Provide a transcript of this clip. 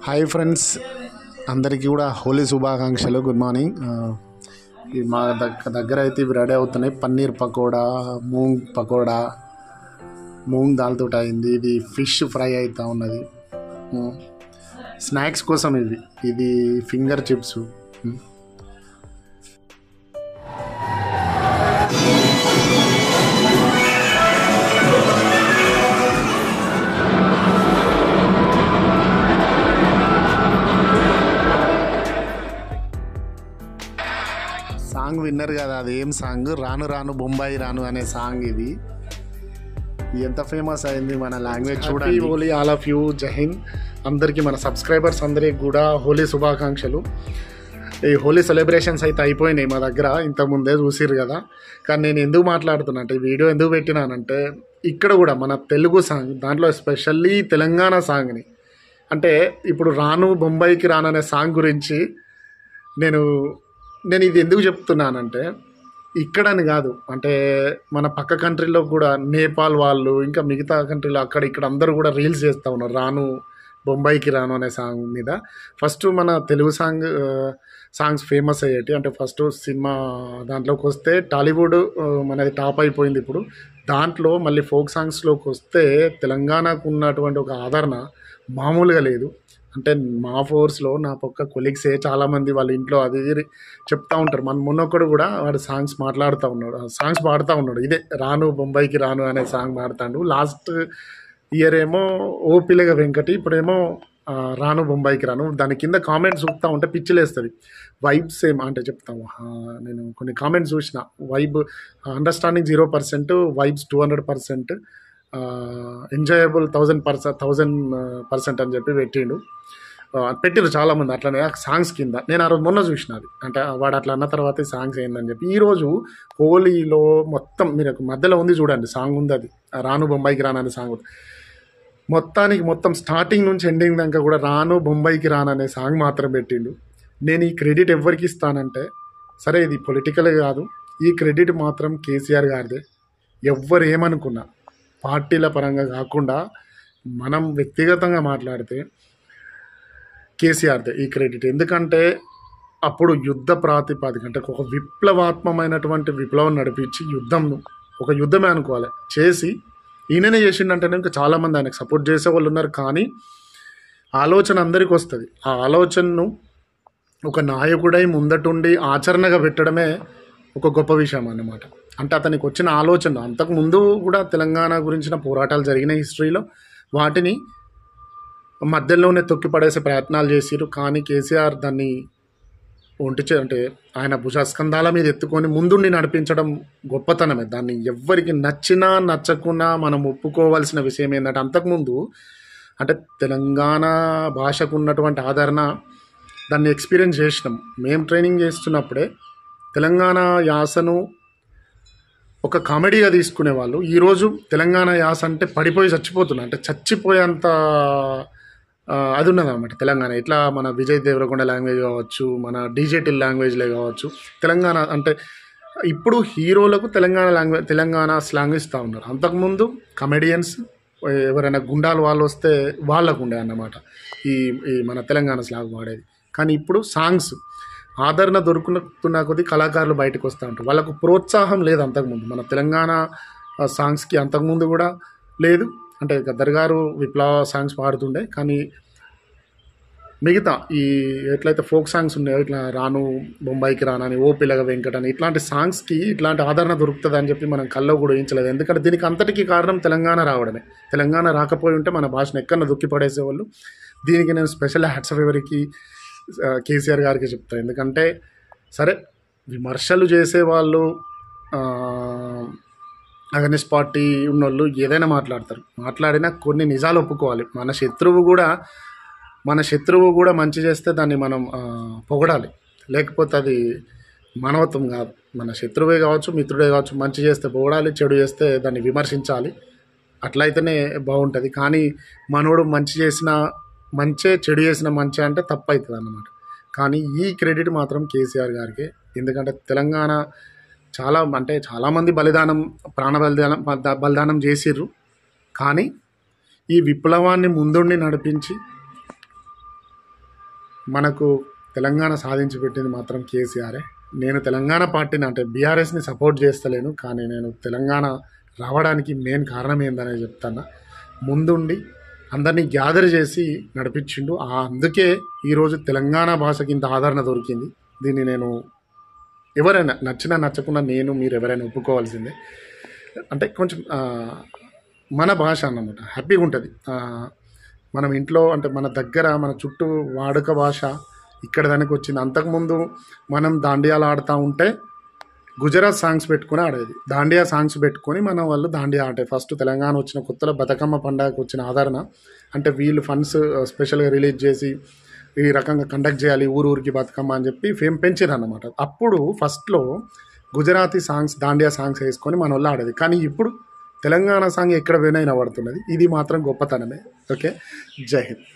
Hi friends, అందరికీ కూడా హోలీ శుభాకాంక్షలు. Good morning. మా దగ్గర అయితే ఇవి రెడీ అవుతున్నాయి. పన్నీర్ పకోడా, మూంగ్ పకోడా, మూంగ్ దాల్తో అయింది. ఇది ఫిష్ ఫ్రై అవుతూ ఉన్నది. స్నాక్స్ కోసం ఇది ఫింగర్ చిప్స్. సాంగ్ విన్నర్ కదా, అది ఏం సాంగ్? రాను రాను బొంబాయి రాను అనే సాంగ్. ఇది ఎంత ఫేమస్ అయింది మన లాంగ్వేజ్ చూడండి. Holi all of you. Jai Hind. అందరికీ, మన సబ్స్క్రైబర్స్ అందరికి కూడా హోలీ శుభాకాంక్షలు. ఈ హోలీ సెలబ్రేషన్స్ అయితే అయిపోయినాయి మా దగ్గర, ఇంతకుముందే చూసిర్రు కదా. కానీ నేను ఎందుకు మాట్లాడుతున్నా అంటే, ఈ వీడియో ఎందుకు పెట్టినానంటే, ఇక్కడ కూడా మన తెలుగు సాంగ్, దాంట్లో ఎస్పెషల్లీ తెలంగాణ సాంగ్ని, అంటే ఇప్పుడు రాను బొంబాయికి రాను అనే సాంగ్ గురించి నేను ఇది ఎందుకు చెప్తున్నానంటే, ఇక్కడని కాదు, అంటే మన పక్క కంట్రీలో కూడా, నేపాల్ వాళ్ళు, ఇంకా మిగతా కంట్రీలో అక్కడ ఇక్కడ అందరూ కూడా రీల్స్ చేస్తూ ఉన్నారు రాను బొంబాయికి రాను అనే సాంగ్ మీద. ఫస్ట్ మన తెలుగు సాంగ్స్ ఫేమస్ అయ్యేటి, అంటే ఫస్ట్ సినిమా దాంట్లోకి వస్తే టాలీవుడ్ మనది టాప్ అయిపోయింది. ఇప్పుడు దాంట్లో మళ్ళీ ఫోక్ సాంగ్స్లోకి వస్తే తెలంగాణకు ఉన్నటువంటి ఒక ఆదరణ మామూలుగా లేదు. అంటే మా ఫోర్స్లో నా పక్క కొలీగ్సే చాలామంది వాళ్ళ ఇంట్లో అది చెప్తా ఉంటారు. మొన్నొక్కడు కూడా వాడు సాంగ్స్ మాట్లాడుతూ ఉన్నాడు, సాంగ్స్ పాడుతూ ఉన్నాడు. ఇదే రాను బొంబాయికి రాను అనే సాంగ్ పాడుతాడు. లాస్ట్ ఇయర్ ఏమో ఓ పిల్లగ వెంకటి, ఇప్పుడేమో రాను బొంబాయికి రాను. దాని కింద కామెంట్స్ చూస్తూ ఉంటే పిచ్చిలేస్తుంది. వైబ్స్ అంటే చెప్తాము, నేను కొన్ని కామెంట్స్ చూసిన. వైబ్ అండర్స్టాండింగ్ 0%, వైబ్స్ 200%, ఎంజాయబుల్ 1000% అని చెప్పి పెట్టిరు చాలామంది అట్లనే సాంగ్స్ కింద. నేను ఆ రోజు మొన్న చూసిన అది, అంటే వాడు అట్లా అన్న తర్వాత ఈ సాంగ్స్ ఏందని చెప్పి. ఈరోజు హోలీలో మొత్తం మీరు మధ్యలో ఉంది చూడండి, సాంగ్ ఉంది, అది రాను బొంబాయికి రాను అనే సాంగ్. మొత్తం స్టార్టింగ్ నుంచి ఎండింగ్ దాకా కూడా రాను బొంబాయికి రాను అనే సాంగ్ మాత్రం పెట్టిండు. నేను ఈ క్రెడిట్ ఎవరికి ఇస్తానంటే, సరే ఇది పొలిటికల్ కాదు, ఈ క్రెడిట్ మాత్రం కేసీఆర్ గారిదే. ఎవ్వరు ఏమనుకున్నా, పార్టీల పరంగా కాకుండా మనం వ్యక్తిగతంగా మాట్లాడితే కేసీఆర్దే ఈ క్రెడిట్. ఎందుకంటే అప్పుడు యుద్ధ ప్రాతిపదిక, అంటే ఒక విప్లవాత్మకమైనటువంటి విప్లవం నడిపించి ఒక యుద్ధమే అనుకోవాలి చేసి, ఈయననే చేసిండంటేనే ఇంకా చాలామంది ఆయనకు సపోర్ట్ చేసే వాళ్ళు ఉన్నారు. కానీ ఆలోచన అందరికీ వస్తుంది. ఆ ఆలోచనను ఒక నాయకుడై ముందటుండి ఆచరణగా పెట్టడమే ఒక గొప్ప విషయం అన్నమాట. అంటే అతనికి వచ్చిన ఆలోచన, అంతకుముందు కూడా తెలంగాణ గురించిన పోరాటాలు జరిగిన హిస్టరీలో, వాటిని మధ్యలోనే తొక్కిపడేసే ప్రయత్నాలు చేసిరు. కానీ కేసీఆర్ దాన్ని అంటే ఆయన భుజస్కంధాల మీద ఎత్తుకొని ముందుండి నడిపించడం గొప్పతనమే. దాన్ని ఎవ్వరికి నచ్చినా నచ్చకున్నా మనం ఒప్పుకోవాల్సిన విషయం ఏంటంటే, అంతకుముందు అంటే తెలంగాణ భాషకు ఉన్నటువంటి ఆదరణ, దాన్ని ఎక్స్పీరియన్స్ చేసినాం. మేము ట్రైనింగ్ చేస్తున్నప్పుడే తెలంగాణ యాసను ఒక కామెడీగా తీసుకునేవాళ్ళు. ఈరోజు తెలంగాణ యాస అంటే పడిపోయి చచ్చిపోతున్నా, అంటే చచ్చిపోయేంత అది ఉన్నదన్నమాట తెలంగాణ. ఇట్లా మన విజయ్ దేవరకొండ లాంగ్వేజ్ కావచ్చు, మన డీజేటిల్ లాంగ్వేజ్లే కావచ్చు, తెలంగాణ అంటే ఇప్పుడు హీరోలకు తెలంగాణ స్లాంగ్ ఇస్తూ ఉన్నారు. అంతకుముందు కమెడియన్స్, ఎవరైనా గుండాలు వాళ్ళు వస్తే వాళ్ళకు ఉండే అన్నమాట ఈ మన తెలంగాణ స్లాంగ్ వాడేది. కానీ ఇప్పుడు సాంగ్స్ ఆదరణ దొరుకుతున్న కొద్ది కళాకారులు బయటకు వస్తూ ఉంటారు. వాళ్ళకు ప్రోత్సాహం లేదు. అంతకుముందు మన తెలంగాణ సాంగ్స్కి అంతకుముందు కూడా లేదు. అంటే గద్దర్ గారు విప్లవ సాంగ్స్ పాడుతుండే, కానీ మిగతా ఈ ఎట్లయితే ఫోక్ సాంగ్స్ ఉన్నాయో, ఇట్లా రాను బొంబాయికి రానని, ఓ పిల్లగ వెంకటని, ఇట్లాంటి సాంగ్స్కి ఇట్లాంటి ఆదరణ దొరుకుతుంది అని చెప్పి మనం కల్లో కూడా ఊహించలేదు. ఎందుకంటే దీనికి అంతటికీ కారణం తెలంగాణ రావడమే. తెలంగాణ రాకపోయి ఉంటే మన భాషను ఎక్కడన్నా దుక్కి పడేసేవాళ్ళు. దీనికి నేను స్పెషల్ హ్యాట్స్ ఆఫ్ ఎవరికి కేసీఆర్ గారికి చెప్తాను. ఎందుకంటే సరే, విమర్శలు చేసేవాళ్ళు, అగనిస్ట్ పార్టీ ఉన్నోళ్ళు ఏదైనా మాట్లాడినా కొన్ని నిజాలు ఒప్పుకోవాలి. మన శత్రువు కూడా మంచి చేస్తే దాన్ని మనం పొగడాలి. లేకపోతే అది మానవత్వం కాదు. మన శత్రువే కావచ్చు, మిత్రుడే కావచ్చు, మంచి చేస్తే పొగడాలి, చెడు చేస్తే దాన్ని విమర్శించాలి. అట్లయితేనే బాగుంటుంది. కానీ మనోడు మంచి చేసిన మంచే, చెడు చేసిన మంచి అంటే తప్పు అవుతుంది అన్నమాట. కానీ ఈ క్రెడిట్ మాత్రం కేసీఆర్ గారికి. ఎందుకంటే తెలంగాణ చాలామంది ప్రాణ బలిదానం చేసిర్రు. కానీ ఈ విప్లవాన్ని ముందుండి నడిపించి మనకు తెలంగాణ సాధించి పెట్టింది మాత్రం కేసీఆరే. నేను తెలంగాణ పార్టీని అంటే బీఆర్ఎస్ని సపోర్ట్ చేస్తలేను, కానీ నేను తెలంగాణ రావడానికి మెయిన్ కారణం ఏందనే చెప్తాను. ముందుండి అందరినీ గ్యాదర్ చేసి నడిపించిండు. అందుకే ఈరోజు తెలంగాణ భాషకి ఇంత ఆదరణ దొరికింది. దీన్ని నేను ఎవరైనా నచ్చినా నచ్చకుండా మీరు ఎవరైనా ఒప్పుకోవాల్సిందే. అంటే కొంచెం మన భాష అన్నమాట, హ్యాపీగా ఉంటుంది. మనం ఇంట్లో అంటే మన దగ్గర మన చుట్టూ వాడుక భాష ఇక్కడ దానికి వచ్చింది. అంతకుముందు మనం దాండియాలు ఆడుతూ ఉంటే గుజరాత్ సాంగ్స్ పెట్టుకుని ఆడేది. దాండియా సాంగ్స్ పెట్టుకొని మన వాళ్ళు దాండియా ఆడే. ఫస్ట్ తెలంగాణ వచ్చిన కొత్తలో బతుకమ్మ పండుగకు వచ్చిన ఆదరణ అంటే వీళ్ళు ఫండ్స్ స్పెషల్గా రిలీజ్ చేసి ఈ రకంగా కండక్ట్ చేయాలి ఊరికి బతుకమ్మ అని చెప్పి ఫేమ్ పెంచారు అన్నమాట. అప్పుడు ఫస్ట్లో గుజరాతీ సాంగ్స్ దాండియా సాంగ్స్ వేసుకొని మన వాళ్ళు ఆడేది. కానీ ఇప్పుడు తెలంగాణ సాంగ్ ఎక్కడ పోయినా వినబడుతున్నది. ఇది మాత్రం గొప్పతనమే. ఓకే, జై హింద్.